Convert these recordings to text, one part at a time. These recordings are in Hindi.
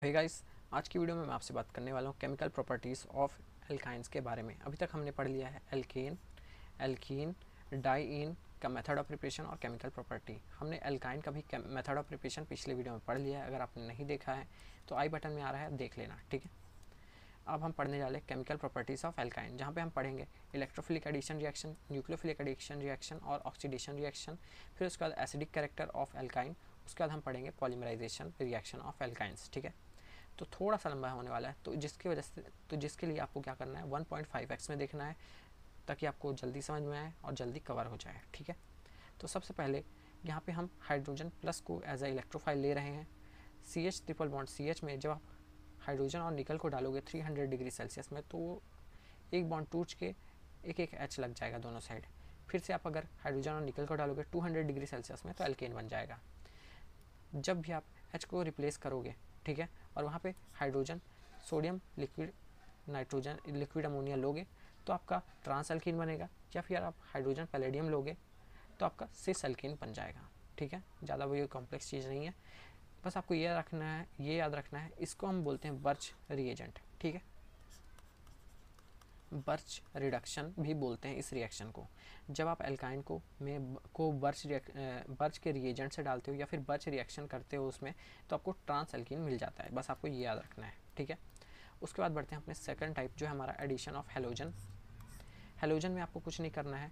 हे गाइस, आज की वीडियो में मैं आपसे बात करने वाला हूँ केमिकल प्रॉपर्टीज़ ऑफ एल्काइंस के बारे में। अभी तक हमने पढ़ लिया है एल्केन, एल्कीन, डाइईन का मेथड ऑफ प्रिपरेशन और केमिकल प्रॉपर्टी। हमने एल्काइन का भी मेथड ऑफ प्रिपरेशन पिछले वीडियो में पढ़ लिया है। अगर आपने नहीं देखा है तो आई बटन में आ रहा है, देख लेना, ठीक है। अब हम पढ़ने वाले केमिकल प्रॉपर्टीज़ ऑफ एल्काइन, जहाँ पे हम पढ़ेंगे electrophilic addition reaction, nucleophilic addition reaction और ऑक्सीडेशन रिएक्शन। फिर उसके बाद एसिडिक कैरेक्टर ऑफ एल्काइन। उसके बाद हम पढ़ेंगे पॉलीमराइजेशन रिएक्शन ऑफ एल्काइंस, ठीक है। तो थोड़ा सा लंबा होने वाला है, तो जिसके लिए आपको क्या करना है, 1.5x में देखना है ताकि आपको जल्दी समझ में आए और जल्दी कवर हो जाए, ठीक है। तो सबसे पहले यहाँ पे हम हाइड्रोजन प्लस को एज ए इलेक्ट्रोफाइल ले रहे हैं। CH ट्रिपल बॉन्ड CH में जब आप हाइड्रोजन और निकल को डालोगे 300 डिग्री सेल्सियस में, तो एक बॉन्ड टूट के एक एक H लग जाएगा दोनों साइड। फिर से आप अगर हाइड्रोजन और निकल को डालोगे 200 डिग्री सेल्सियस में, तो एल्केन बन जाएगा। जब भी आप H को रिप्लेस करोगे, ठीक है, और वहाँ पे hydrogen, sodium liquid, nitrogen liquid ammonia लोगे तो आपका ट्रांस एल्कीन बनेगा, या फिर आप हाइड्रोजन पैलेडियम लोगे तो आपका सिस एल्कीन बन जाएगा, ठीक है। ज़्यादा वो कॉम्प्लेक्स चीज़ नहीं है, बस आपको ये याद रखना है। इसको हम बोलते हैं बर्च रिएजेंट, ठीक है। बर्च रिडक्शन भी बोलते हैं इस रिएक्शन को। जब आप एल्काइन को बर्च के रिएजेंट से डालते हो या फिर बर्च रिएक्शन करते हो उसमें, तो आपको ट्रांस एल्कीन मिल जाता है। बस आपको ये याद रखना है, ठीक है। उसके बाद बढ़ते हैं अपने सेकंड टाइप, जो है हमारा एडिशन ऑफ हेलोजन। हेलोजन में आपको कुछ नहीं करना है,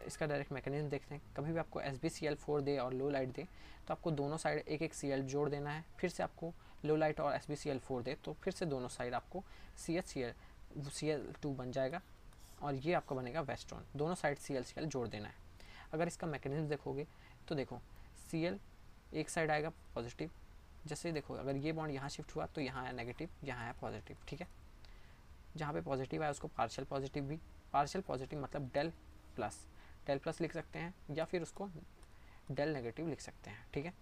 इसका डायरेक्ट मैकेनिज्म देखते हैं। कभी भी आपको SbCl4 दे और लो लाइट दे तो आपको दोनों साइड एक एक Cl जोड़ देना है। फिर से आपको लो लाइट और SbCl4 दे तो फिर से दोनों साइड आपको CH Cl2 बन जाएगा और ये आपका बनेगा वेस्टर्न। दोनों साइड Cl जोड़ देना है। अगर इसका मैकेनिज्म देखोगे तो देखो, Cl एक साइड आएगा पॉजिटिव, जैसे देखो अगर ये बॉन्ड यहाँ शिफ्ट हुआ तो यहाँ आया नेगेटिव, यहाँ आया पॉजिटिव, ठीक है। जहाँ पे पॉजिटिव आया उसको पार्शियल पॉजिटिव भी, पार्शियल पॉजिटिव मतलब डेल प्लस लिख सकते हैं, या फिर उसको डेल नेगेटिव लिख सकते हैं, ठीक है।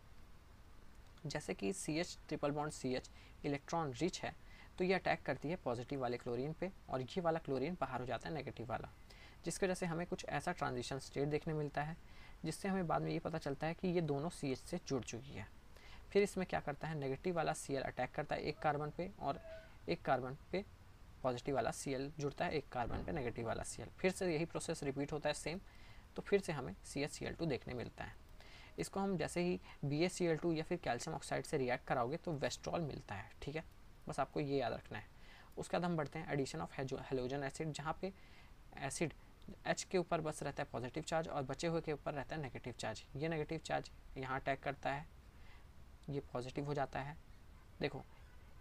जैसे कि CH triple bond CH electron rich है तो ये अटैक करती है पॉजिटिव वाले क्लोरीन पे और ये वाला क्लोरीन बाहर हो जाता है नेगेटिव वाला, जिसकी वजह से हमें कुछ ऐसा ट्रांजिशन स्टेट देखने मिलता है जिससे हमें बाद में ये पता चलता है कि ये दोनों CH से जुड़ चुकी है। फिर इसमें क्या करता है, नेगेटिव वाला Cl अटैक करता है एक कार्बन पे और एक कार्बन पे पॉजिटिव वाला Cl जुड़ता है एक कार्बन पे नेगेटिव वाला Cl। फिर से यही प्रोसेस रिपीट होता है सेम, तो फिर से हमें CHCl2 देखने मिलता है। इसको हम जैसे ही BaCl2 या फिर कैल्शियम ऑक्साइड से रिएक्ट कराओगे तो वेस्ट्रॉल मिलता है, ठीक है। बस आपको ये याद रखना है। उसके बाद हम बढ़ते हैं एडिशन ऑफ हेलोजन एसिड, जहाँ पे एसिड H के ऊपर बस रहता है पॉजिटिव चार्ज और बचे हुए के ऊपर रहता है नेगेटिव चार्ज। ये नेगेटिव चार्ज यहाँ अटैक करता है, ये पॉजिटिव हो जाता है। देखो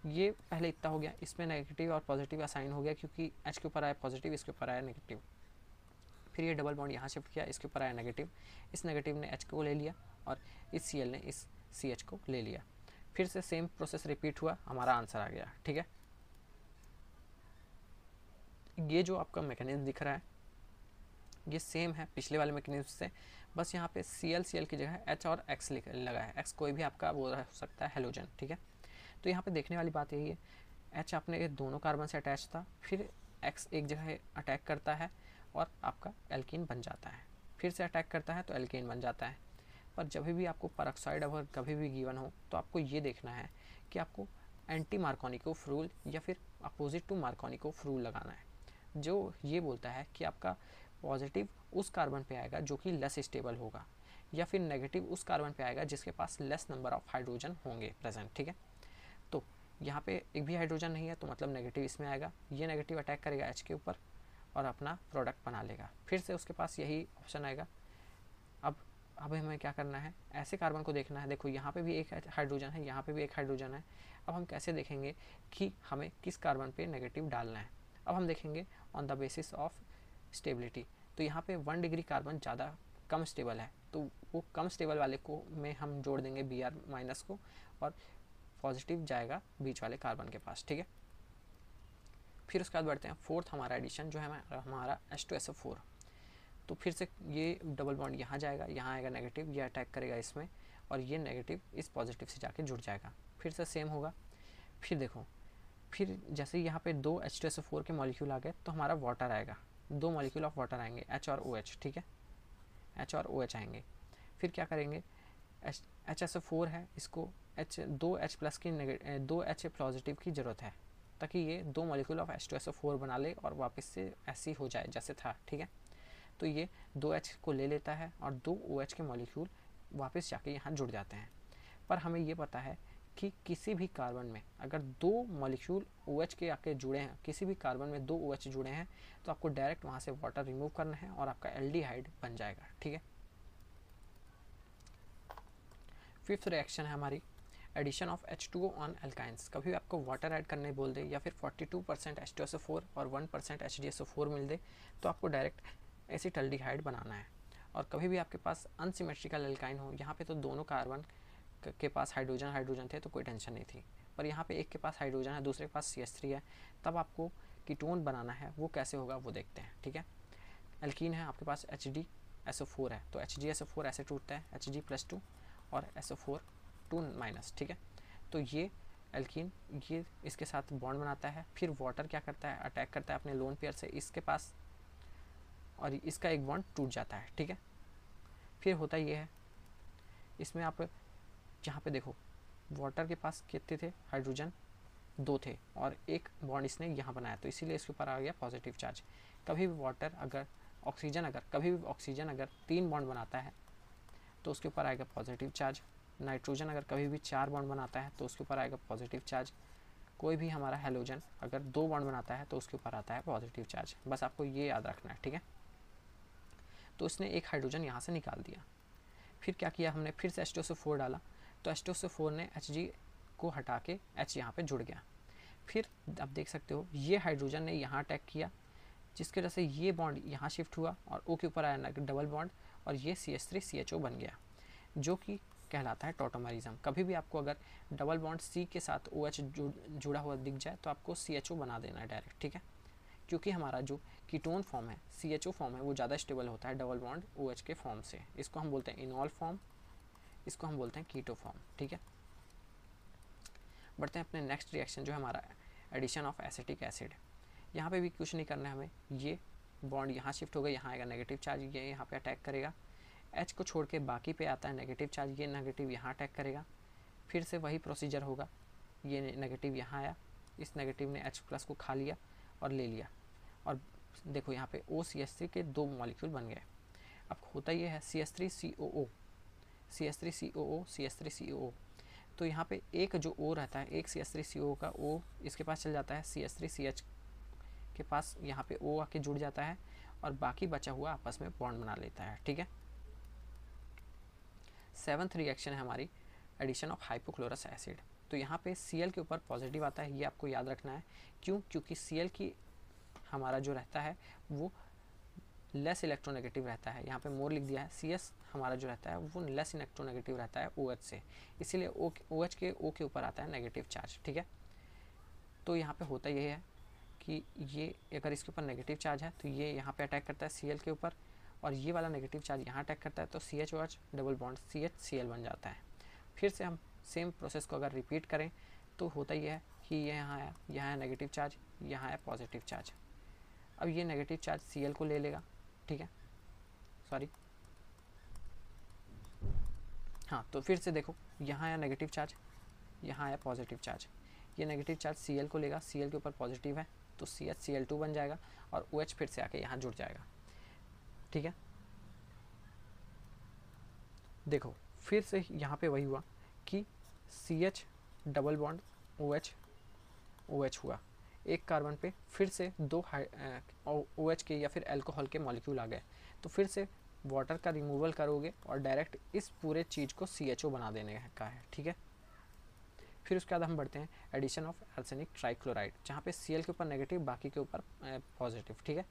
ये पहले इतना हो गया, इसमें नेगेटिव और पॉजिटिव असाइन हो गया क्योंकि H के ऊपर आया पॉजिटिव, इसके ऊपर आया नेगेटिव। फिर ये डबल बॉन्ड यहाँ शिफ्ट किया, इसके ऊपर आया नेगेटिव, इस नेगेटिव ने H को ले लिया और इस Cl ने इस CH को ले लिया। फिर से सेम प्रोसेस रिपीट हुआ, हमारा आंसर आ गया, ठीक है। ये जो आपका मैकेनिज्म दिख रहा है ये सेम है पिछले वाले मैकेनिज्म से, बस यहाँ पे Cl की जगह H और X लगा है। X कोई भी आपका वो हो सकता है हेलोजन, ठीक है। तो यहाँ पे देखने वाली बात यही है, H अपने दोनों कार्बन से अटैच था, फिर X एक जगह अटैक करता है और आपका एल्कीन बन जाता है, फिर से अटैक करता है तो एल्कीन बन जाता है। पर जब भी आपको परऑक्साइड अगर कभी भी गिवन हो तो आपको ये देखना है कि आपको एंटी मार्कोनिकोव रूल या फिर अपोजिट टू मार्कोनिकोव रूल लगाना है, जो ये बोलता है कि आपका पॉजिटिव उस कार्बन पे आएगा जो कि लेस स्टेबल होगा, या फिर नेगेटिव उस कार्बन पे आएगा जिसके पास लेस नंबर ऑफ हाइड्रोजन होंगे प्रेजेंट, ठीक है। तो यहाँ पे एक भी हाइड्रोजन नहीं है तो मतलब नेगेटिव इसमें आएगा, ये नेगेटिव अटैक करेगा H के ऊपर और अपना प्रोडक्ट बना लेगा। फिर से उसके पास यही ऑप्शन आएगा। अब हमें क्या करना है, ऐसे कार्बन को देखना है। देखो यहाँ पे भी एक हाइड्रोजन है, यहाँ पे भी एक हाइड्रोजन है। अब हम कैसे देखेंगे कि हमें किस कार्बन पे नेगेटिव डालना है। अब हम देखेंगे on the basis of stability. तो यहाँ पे 1 डिग्री कार्बन ज़्यादा कम स्टेबल है, तो वो कम स्टेबल वाले को में हम जोड़ देंगे Br माइनस को और पॉजिटिव जाएगा बीच वाले कार्बन के पास, ठीक है। फिर उसके बाद बढ़ते हैं फोर्थ हमारा एडिशन, जो है हमारा H2SO4। तो फिर से ये डबल बॉन्ड यहाँ जाएगा, यहाँ आएगा नेगेटिव, ये अटैक करेगा इसमें और ये नेगेटिव इस पॉजिटिव से जाके जुड़ जाएगा। फिर से सेम होगा। फिर देखो, फिर जैसे यहाँ पे 2 H2SO4 के मॉलिक्यूल आ गए तो हमारा वाटर आएगा, 2 मॉलिक्यूल ऑफ वाटर आएंगे, H और OH, ठीक है। H और OH आएंगे। फिर क्या करेंगे, HSO4 है, इसको दो H पॉजिटिव की ज़रूरत है ताकि ये 2 मॉलिक्यूल ऑफ H2SO4 बना ले और वापस से ऐसी हो जाए जैसे था, ठीक है। तो ये 2H को ले लेता है और 2 OH के मॉलिक्यूल वापस जाके यहाँ जुड़ जाते हैं। पर हमें ये पता है कि किसी भी कार्बन में अगर 2 मॉलिक्यूल OH के आके जुड़े हैं, किसी भी कार्बन में 2 OH जुड़े हैं, तो आपको डायरेक्ट वहाँ से वाटर रिमूव करना है और आपका एल्डिहाइड बन जाएगा, ठीक है। फिफ्थ रिएक्शन है हमारी addition of H2O on alkynes. कभी आपको वाटर ऐड करने बोल दे या फिर 42% H2SO4 और 1% HDSO4 मिल दे, तो आपको डायरेक्ट एसिटल्डिहाइड बनाना है। और कभी भी आपके पास अनसिमेट्रिकल एल्काइन हो, यहाँ पे तो दोनों कार्बन के पास हाइड्रोजन थे तो कोई टेंशन नहीं थी, पर यहाँ पे एक के पास हाइड्रोजन है, दूसरे के पास CH3 है, तब आपको कीटोन बनाना है। वो कैसे होगा वो देखते हैं, ठीक है। एल्कीन है, आपके पास HDSO4 है, तो HDSO4 ऐसे टूटता है Hg+2 और SO4 2-, ठीक है। तो ये एल्कीन ये इसके साथ बॉन्ड बनाता है, फिर वाटर क्या करता है, अटैक करता है अपने लोन पेयर से इसके पास और इसका एक बॉन्ड टूट जाता है, ठीक है। फिर होता ये है, इसमें आप यहाँ पे देखो वाटर के पास कितने थे, हाइड्रोजन 2 थे और एक बॉन्ड इसने यहाँ बनाया, तो इसीलिए इसके ऊपर आ गया पॉजिटिव चार्ज। कभी भी कभी भी ऑक्सीजन अगर 3 बॉन्ड बनाता है तो उसके ऊपर आएगा पॉजिटिव चार्ज। नाइट्रोजन अगर कभी भी 4 बॉन्ड बनाता है तो उसके ऊपर आएगा पॉजिटिव चार्ज। कोई भी हमारा हेलोजन अगर 2 बॉन्ड बनाता है तो उसके ऊपर आता है पॉजिटिव चार्ज। बस आपको ये याद रखना है, ठीक है। तो इसने एक हाइड्रोजन यहाँ से निकाल दिया। फिर क्या किया हमने, फिर से H2SO4 डाला, तो H2SO4 ने Hg को हटा के H यहाँ पे जुड़ गया। फिर आप देख सकते हो ये हाइड्रोजन ने यहाँ अटैक किया, जिसकी वजह से ये बॉन्ड यहाँ शिफ्ट हुआ और O के ऊपर आया डबल बॉन्ड और ये CH3CHO बन गया, जो कि कहलाता है टॉटोमरिज्म। कभी भी आपको अगर डबल बॉन्ड C के साथ OH जुड़ा हुआ दिख जाए तो आपको CHO बना देना है डायरेक्ट, ठीक है। क्योंकि हमारा जो कीटोन फॉर्म है, CHO फॉर्म है, वो ज़्यादा स्टेबल होता है डबल बॉन्ड OH के फॉर्म से। इसको हम बोलते हैं इनॉल फॉर्म, इसको हम बोलते हैं कीटो फॉर्म, ठीक है। बढ़ते हैं अपने नेक्स्ट रिएक्शन जो है हमारा एडिशन ऑफ एसिटिक एसिड। यहाँ पे भी कुछ नहीं करना है हमें, ये बॉन्ड यहाँ शिफ्ट हो गया, यहाँ आएगा नेगेटिव चार्ज, ये यहाँ पे अटैक करेगा। H को छोड़ के बाकी पे आता है नेगेटिव चार्ज, ये नेगेटिव यहाँ अटैक करेगा। फिर से वही प्रोसीजर होगा, ये नेगेटिव यहाँ आया, इस नेगेटिव ने H+ को खा लिया और ले लिया, और देखो यहाँ पे OCH3 के 2 मॉलिक्यूल बन गए। अब होता ये है CH3COO, CH3COO। तो यहाँ पे एक जो O रहता है, एक CH3COO का O इसके पास चल जाता है, CH3CH के पास यहाँ पे O आके जुड़ जाता है और बाकी बचा हुआ आपस में बॉन्ड बना लेता है, ठीक है। 7th रिएक्शन है हमारी एडिशन ऑफ हाइपोक्लोरस एसिड। तो यहाँ पे Cl के ऊपर पॉजिटिव आता है, ये आपको याद रखना है। क्यों? क्योंकि Cl की हमारा जो रहता है वो लेस इलेक्ट्रोनेगेटिव रहता है, यहाँ पे मोर लिख दिया है। CS हमारा जो रहता है वो लेस इलेक्ट्रोनेगेटिव रहता है OH से, इसीलिए OH के O के ऊपर आता है नेगेटिव चार्ज, ठीक है। तो यहाँ पे होता ये है कि ये अगर इसके ऊपर नेगेटिव चार्ज है तो ये यहाँ पे अटैक करता है Cl के ऊपर, और ये वाला नेगेटिव चार्ज यहाँ अटैक करता है तो CHOH डबल बॉन्ड CHCl बन जाता है। फिर से हम सेम प्रोसेस को अगर रिपीट करें तो होता ये है कि ये यहाँ आया, यहाँ है नेगेटिव चार्ज, यहाँ है पॉजिटिव चार्ज। अब ये नेगेटिव चार्ज Cl को ले लेगा, ठीक है, सॉरी हाँ। तो फिर से देखो यहाँ आया नेगेटिव चार्ज, यहाँ आया पॉजिटिव चार्ज, ये नेगेटिव चार्ज Cl को लेगा, Cl के ऊपर पॉजिटिव है तो CHCl2 बन जाएगा और OH फिर से आके यहाँ जुड़ जाएगा, ठीक है। देखो फिर से यहाँ पे वही हुआ कि CH डबल बॉन्ड OH हुआ, एक कार्बन पे फिर से 2 OH के या फिर अल्कोहल के मॉलिक्यूल आ गए, तो फिर से वाटर का रिमूवल करोगे और डायरेक्ट इस पूरे चीज़ को CHO बना देने का है, ठीक है। फिर उसके बाद हम बढ़ते हैं एडिशन ऑफ आर्सेनिक ट्राइक्लोराइड, जहाँ पे Cl के ऊपर नेगेटिव, बाकी के ऊपर पॉजिटिव, ठीक है।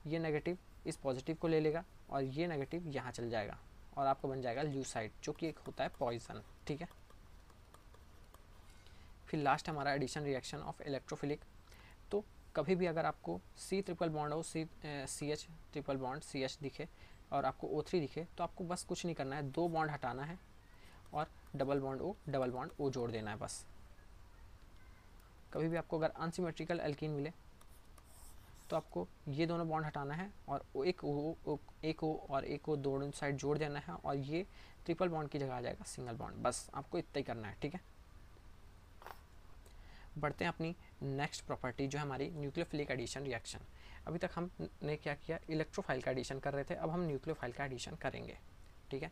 ये नेगेटिव इस पॉजिटिव को ले लेगा और ये नेगेटिव यहाँ चल जाएगा और आपको बन जाएगा ल्यूसाइड, जो कि एक होता है पॉइजन, ठीक है। फिर लास्ट हमारा एडिशन रिएक्शन ऑफ इलेक्ट्रोफिलिक। तो कभी भी अगर आपको C ट्रिपल बॉन्ड हो, CH ट्रिपल बॉन्ड CH दिखे और आपको O3 दिखे, तो आपको बस कुछ नहीं करना है, 2 बॉन्ड हटाना है और डबल बॉन्ड O जोड़ देना है बस। कभी भी आपको अगर अनसिमेट्रिकल एल्कीन मिले तो आपको ये दोनों बॉन्ड हटाना है और एक O और एक O दोनों साइड जोड़ देना है और ये ट्रिपल बॉन्ड की जगह आ जाएगा सिंगल बॉन्ड। बस आपको इतना ही करना है, ठीक है। बढ़ते हैं अपनी नेक्स्ट प्रॉपर्टी जो है हमारी न्यूक्लियोफिलिक एडिशन रिएक्शन। अभी तक हमने क्या किया, इलेक्ट्रोफाइल का एडिशन कर रहे थे, अब हम न्यूक्लियोफाइल का एडिशन करेंगे, ठीक है।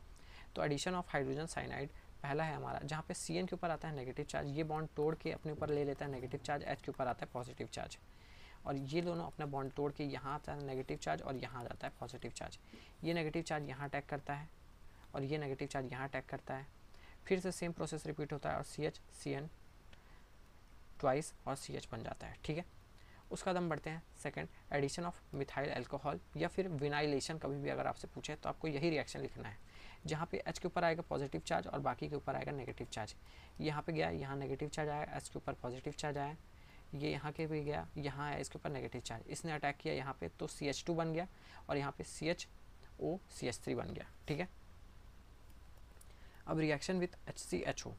तो एडिशन ऑफ हाइड्रोजन साइनाइड पहला है हमारा, जहाँ पे Cn के ऊपर आता है नेगेटिव चार्ज, ये बॉन्ड तोड़ के अपने ऊपर ले लेता है नेगेटिव चार्ज, H के ऊपर आता है पॉजिटिव चार्ज, और ये दोनों अपना बॉन्ड तोड़ के यहाँ आता है नेगेटिव चार्ज और यहाँ आ जाता है पॉजिटिव चार्ज। ये नेगेटिव चार्ज यहाँ अटैक करता है और ये नेगेटिव चार्ज यहाँ अटैक करता है, फिर से सेम प्रोसेस रिपीट होता है और CH Cn ट्वाइस और CH बन जाता है, ठीक है। उसका बाद हम बढ़ते हैं second, addition of methyl alcohol या फिर विनाइलेशन, कभी भी अगर आपसे पूछे तो आपको यही रिएक्शन लिखना है, जहाँ पे H के ऊपर आएगा पॉजिटिव चार्ज और बाकी के ऊपर आएगा नेगेटिव चार्ज। यहाँ पे गया, यहाँ नेगेटिव चार्ज आया, H के ऊपर पॉजिटिव चार्ज आया, ये यहाँ के भी गया, यहाँ आया इसके ऊपर नेगेटिव चार्ज, इसने अटैक किया यहाँ पे तो CH2 बन गया और यहाँ पे CHO CH3 बन गया, ठीक है। अब रिएक्शन विथ HCHO,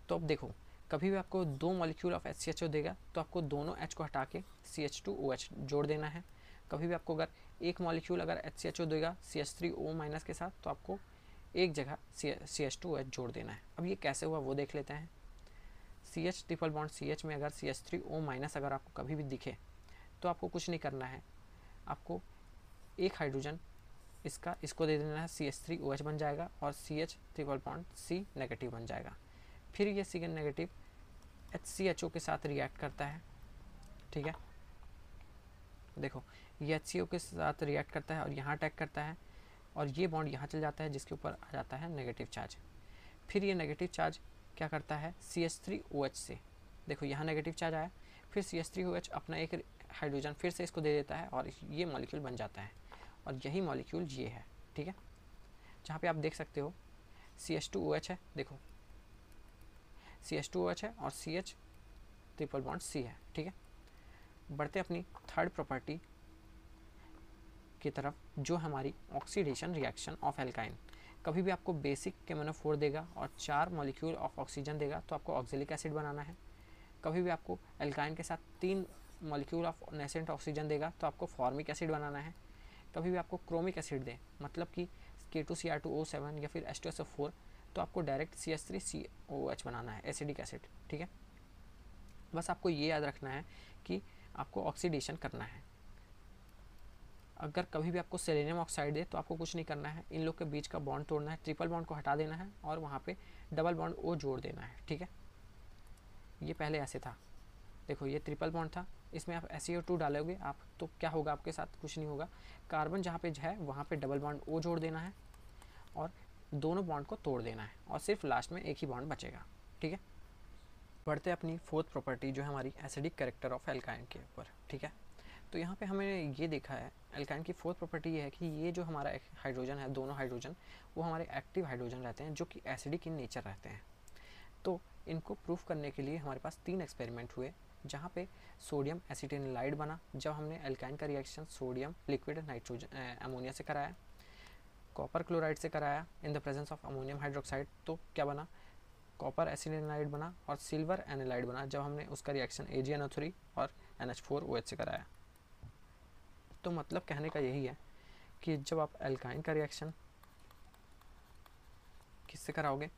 तो अब देखो कभी भी आपको दो मॉलिक्यूल ऑफ HCHO देगा तो आपको दोनों H को हटा के CH2OH जोड़ देना है। कभी भी आपको अगर एक मॉलिक्यूल अगर HCHO देगा CH3O माइनस के साथ तो आपको एक जगह CH2OH जोड़ देना है। अब ये कैसे हुआ वो देख लेते हैं। CH ट्रिपल बॉन्ड CH में अगर CH3O माइनस अगर आपको कभी भी दिखे तो आपको कुछ नहीं करना है, आपको एक हाइड्रोजन इसको दे देना है, CH3OH बन जाएगा और CH triple bond C negative बन जाएगा। फिर ये C नेगेटिव HCHO के साथ रिएक्ट करता है, ठीक है। देखो ये HCO के साथ रिएक्ट करता है और यहाँ अटैक करता है और ये बॉन्ड यहाँ चल जाता है जिसके ऊपर आ जाता है नेगेटिव चार्ज। फिर ये नेगेटिव चार्ज क्या करता है CH3OH से, देखो यहाँ नेगेटिव चार्ज आया, फिर CH3OH अपना एक हाइड्रोजन फिर से इसको दे देता है और ये मॉलिक्यूल बन जाता है और यही मॉलिक्यूल ये है, ठीक है। जहाँ पे आप देख सकते हो CH2OH है, देखो CH2OH है और CH ट्रिपल बॉन्ड C है, ठीक है। बढ़ते अपनी थर्ड प्रॉपर्टी की तरफ जो हमारी ऑक्सीडेशन रिएक्शन ऑफ एल्काइन। कभी भी आपको बेसिक केमोनो4 देगा और 4 मॉलिक्यूल ऑफ ऑक्सीजन देगा तो आपको ऑक्जेलिक एसिड बनाना है। कभी भी आपको एल्काइन के साथ 3 मॉलिक्यूल ऑफ नेसेंट ऑक्सीजन देगा तो आपको फॉर्मिक एसिड बनाना है। कभी भी आपको क्रोमिक एसिड दे, मतलब कि K2Cr2O7 या फिर H2SO4, तो आपको डायरेक्ट CH3COH बनाना है, एसिडिक एसिड, ठीक है। बस आपको ये याद रखना है कि आपको ऑक्सीडेशन करना है। अगर कभी भी आपको सेलेनियम ऑक्साइड दे तो आपको कुछ नहीं करना है, इन लोग के बीच का बॉन्ड तोड़ना है, ट्रिपल बॉन्ड को हटा देना है और वहाँ पे डबल बॉन्ड O जोड़ देना है, ठीक है। ये पहले ऐसे था, देखो ये ट्रिपल बॉन्ड था, इसमें आप SiO2 डालोगे आप तो क्या होगा, आपके साथ कुछ नहीं होगा, कार्बन जहाँ पे है वहाँ पे डबल बॉन्ड O जोड़ देना है और दोनों बॉन्ड को तोड़ देना है और सिर्फ लास्ट में एक ही बॉन्ड बचेगा, ठीक है। बढ़ते अपनी फोर्थ प्रॉपर्टी जो है हमारी एसिडिक कैरेक्टर ऑफ एल्काइन के ऊपर, ठीक है। तो यहाँ पे हमें ये देखा है एल्काइन की फोर्थ प्रॉपर्टी ये है कि ये जो हमारा हाइड्रोजन है, दोनों हाइड्रोजन वो हमारे एक्टिव हाइड्रोजन रहते हैं जो कि एसिडिक इन नेचर रहते हैं। तो इनको प्रूफ करने के लिए हमारे पास 3 एक्सपेरिमेंट हुए, जहाँ पे सोडियम एसिटिनिलाइड बना जब हमने एल्काइन का reaction sodium liquid nitrogen ammonia से कराया, कॉपर क्लोराइड से कराया in the presence of ammonium hydroxide, तो क्या बना, कॉपर एसिटिनिलाइड बना, और सिल्वर एनिलाइड बना जब हमने उसका रिएक्शन AgNO3 और NH4OH से कराया। तो मतलब कहने का यही है कि जब आप एल्काइन का रिएक्शन किससे कराओगे,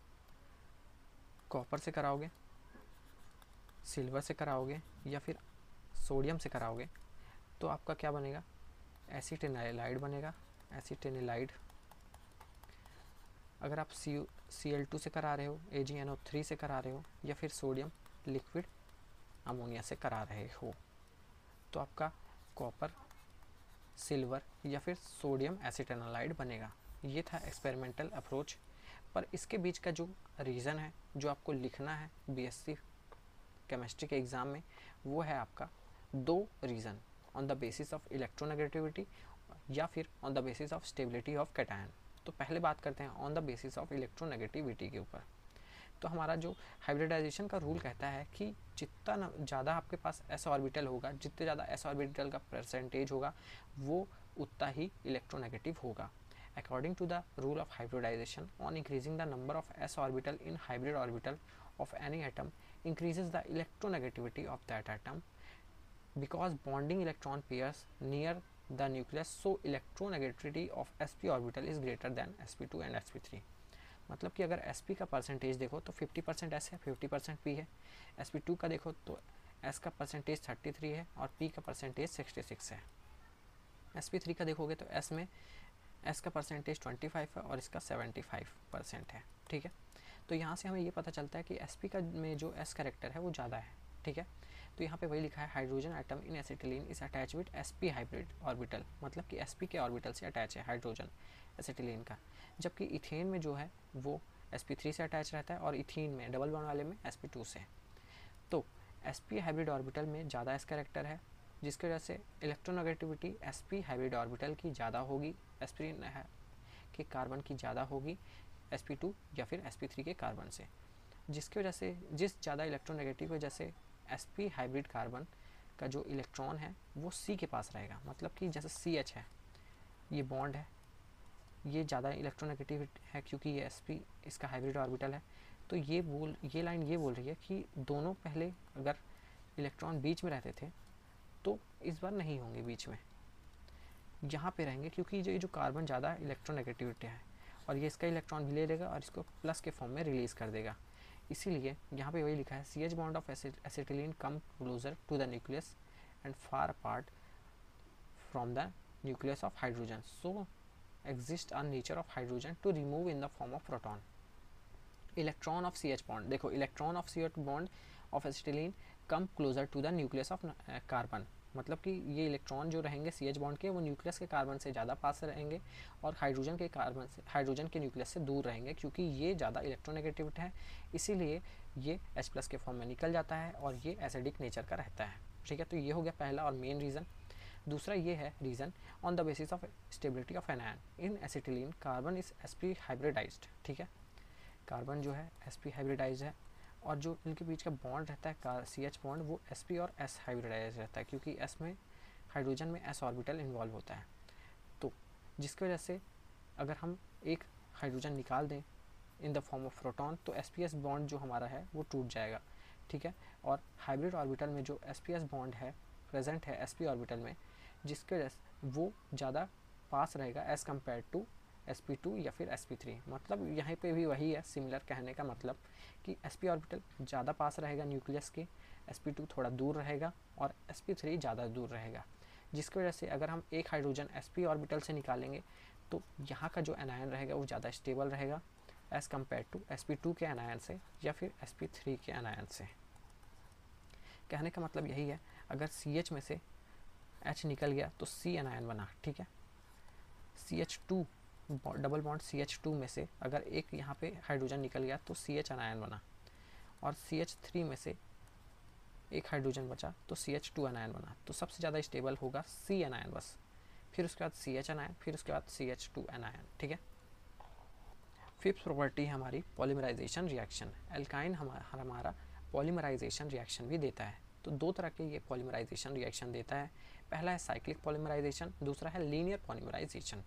कॉपर से कराओगे, सिल्वर से कराओगे या फिर सोडियम से कराओगे, तो आपका क्या बनेगा, एसिटिनिलाइड बनेगा, एसिटिनिलाइड। अगर आप Cl2 से करा रहे हो, AgNO3 से करा रहे हो या फिर सोडियम लिक्विड अमोनिया से करा रहे हो, तो आपका कॉपर सिल्वर या फिर सोडियम एसिटिनिलाइड बनेगा। ये था एक्सपेरिमेंटल अप्रोच। पर इसके बीच का जो रीज़न है जो आपको लिखना है BSc केमिस्ट्री के एग्ज़ाम में, वो है आपका 2 reason, on the basis of electronegativity या फिर on the basis of stability of cation. तो पहले बात करते हैं on the basis of electronegativity के ऊपर। तो हमारा जो हाइब्रिडाइजेशन का रूल कहता है कि जितना ज़्यादा आपके पास s ऑर्बिटल होगा, जितने ज़्यादा s ऑर्बिटल का परसेंटेज होगा वो उतना ही इलेक्ट्रोनेगेटिव होगा। According to the rule of hybridization, on increasing the number of s orbital in hybrid orbital of any atom increases the electronegativity of that atom because bonding electron pairs near the nucleus, so electronegativity of sp orbital is greater than sp2 and sp3. मतलब कि अगर sp का परसेंटेज देखो तो 50% s है, 50% p है. sp2 का देखो तो s का परसेंटेज 33 है और p का परसेंटेज 66 है. sp3 का देखोगे तो s में s का परसेंटेज 25 है और इसका 75% है. ठीक है, तो यहाँ से हमें ये पता चलता है कि sp का में जो s कैरेक्टर है वो ज़्यादा है. ठीक है, तो यहाँ पे वही लिखा है hydrogen atom in acetylene is attach with sp hybrid orbital, मतलब कि sp के ऑर्बिटल से अटैच है हाइड्रोजन एसिटिलीन का, जबकि इथेन में जो है वो sp3 से अटैच रहता है और इथीन में डबल बॉन्ड वाले में sp2 से. तो sp हाइब्रिड ऑर्बिटल में ज़्यादा s कैरेक्टर है, जिसकी वजह से इलेक्ट्रोनेगेटिविटी sp हाइब्रिड ऑर्बिटल की ज़्यादा होगी, sp के कार्बन की ज़्यादा होगी sp2 या फिर sp3 के कार्बन से, जिसकी वजह से जिस ज़्यादा इलेक्ट्रोनेगेटिव की वजह से sp हाइब्रिड कार्बन का जो इलेक्ट्रॉन है वो c के पास रहेगा. मतलब कि जैसे CH है, ये बॉन्ड है, ये ज़्यादा इलेक्ट्रोनेगेटिव है क्योंकि ये sp इसका हाइब्रिड ऑर्बिटल है. तो ये लाइन ये बोल रही है कि दोनों पहले अगर इलेक्ट्रॉन बीच में रहते थे तो इस बार नहीं होंगे बीच में, यहाँ पे रहेंगे, क्योंकि जो कार्बन ज़्यादा इलेक्ट्रोनेगेटिविटी है और ये इसका इलेक्ट्रॉन भी ले लेगा और इसको प्लस के फॉर्म में रिलीज़ कर देगा. इसीलिए यहाँ पे वही लिखा है CH bond of acetylene come closer to the nucleus and far apart from the nucleus of hydrogen, so exist a nature of hydrogen to remove in the form of proton. Electron of CH bond, देखो electron of CH bond of acetylene come closer to the nucleus of carbon, मतलब कि ये इलेक्ट्रॉन जो रहेंगे CH बॉन्ड के वो न्यूक्लियस के कार्बन से ज़्यादा पास रहेंगे और हाइड्रोजन के कार्बन से हाइड्रोजन के न्यूक्लियस से दूर रहेंगे, क्योंकि ये ज़्यादा इलेक्ट्रोनेगेटिव है, इसीलिए ये H+ के फॉर्म में निकल जाता है और ये एसिडिक नेचर का रहता है. ठीक है, तो ये हो गया पहला और मेन रीज़न. दूसरा ये है reason on the basis of stability of anion in acetylene carbon is sp hybridised. ठीक है, कार्बन जो है sp हाइब्रिडाइज है और जो इनके बीच का बॉन्ड रहता है CH बॉन्ड वो sp और s हाइब्रिडाइज रहता है, क्योंकि s में हाइड्रोजन में s ऑर्बिटल इन्वॉल्व होता है. तो जिसकी वजह से अगर हम एक हाइड्रोजन निकाल दें in the form of proton तो sps बॉन्ड जो हमारा है वो टूट जाएगा. ठीक है, और हाइब्रिड ऑर्बिटल में जो sps बॉन्ड है प्रेजेंट है sp ऑर्बिटल में, जिसके वजह से वो ज़्यादा पास रहेगा एज़ कम्पेयर टू sp2 या फिर sp3. मतलब यहाँ पे भी वही है सिमिलर कहने का मतलब कि sp ऑर्बिटल ज़्यादा पास रहेगा न्यूक्लियस के, sp2 थोड़ा दूर रहेगा और sp3 ज़्यादा दूर रहेगा, जिसकी वजह से अगर हम एक हाइड्रोजन sp ऑर्बिटल से निकालेंगे तो यहाँ का जो एनायन रहेगा वो ज़्यादा स्टेबल रहेगा एज़ कम्पेयर टू sp2 के एनायन से या फिर sp3 के एनायन से. कहने का मतलब यही है, अगर CH में से H निकल गया तो C एनायन बना. ठीक है, CH2 डबल बॉन्ड CH2 में से अगर एक यहाँ पे हाइड्रोजन निकल गया तो CH एनायन बना और CH3 में से एक हाइड्रोजन बचा तो CH2 एनायन बना. तो सबसे ज़्यादा स्टेबल होगा C एनायन बस, फिर उसके बाद CH एनायन, फिर उसके बाद CH2 एनायन. ठीक है, फिफ्थ प्रॉपर्टी है हमारी पॉलीमराइजेशन रिएक्शन. एल्काइन हमारा पॉलीमराइजेशन रिएक्शन भी देता है. तो दो तरह के ये पॉलीमराइजेशन रिएक्शन देता है. पहला है साइक्लिक पॉलीमराइजेशन, दूसरा है लीनियर पॉलीमराइजेशन.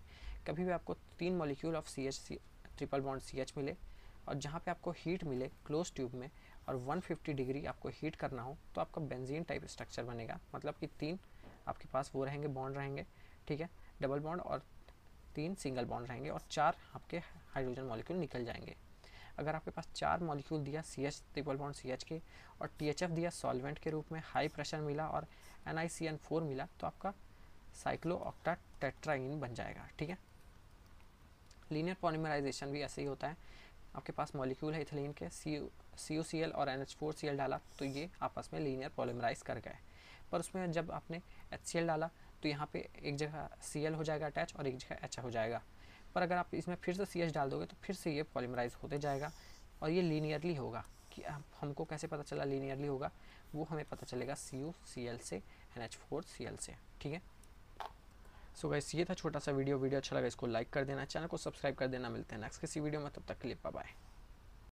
कभी भी आपको 3 molecule of CH triple bond CH मिले और जहाँ पे आपको हीट मिले क्लोज ट्यूब में और 150 डिग्री आपको हीट करना हो तो आपका बेंजीन टाइप स्ट्रक्चर बनेगा. मतलब कि 3 आपके पास वो रहेंगे बॉन्ड रहेंगे. ठीक है, डबल बॉन्ड और 3 सिंगल बॉन्ड रहेंगे और 4 आपके हाइड्रोजन मॉलिक्यूल निकल जाएंगे. अगर आपके पास 4 मॉलिक्यूल दिया CH ट्रिपल बॉन्ड CH के और THF दिया सॉल्वेंट के रूप में, हाई प्रेशर मिला और NiCN4 मिला तो आपका साइक्लोऑक्टा टेट्राइन बन जाएगा. ठीक है, लीनियर पॉलीमराइजेशन भी ऐसे ही होता है. आपके पास मॉलिक्यूल है इथिलीन के, CuCl और NH4Cl डाला तो ये आपस में लीनियर पॉलीमराइज कर गए. पर उसमें जब आपने HCl डाला तो यहाँ पे एक जगह Cl हो जाएगा अटैच और एक जगह H हो जाएगा. पर अगर आप इसमें फिर से CH डाल दोगे तो फिर से ये पॉलीमराइज होते जाएगा और ये लीनियरली होगा. कि हमको कैसे पता चला लीनियरली होगा, वो हमें पता चलेगा CuCl से NH4Cl से. ठीक है, सो गाइस ये था छोटा सा वीडियो अच्छा लगा इसको लाइक कर देना, चैनल को सब्सक्राइब कर देना. मिलते हैं नेक्स्ट किसी वीडियो में, तब तक के लिए बाय बाय.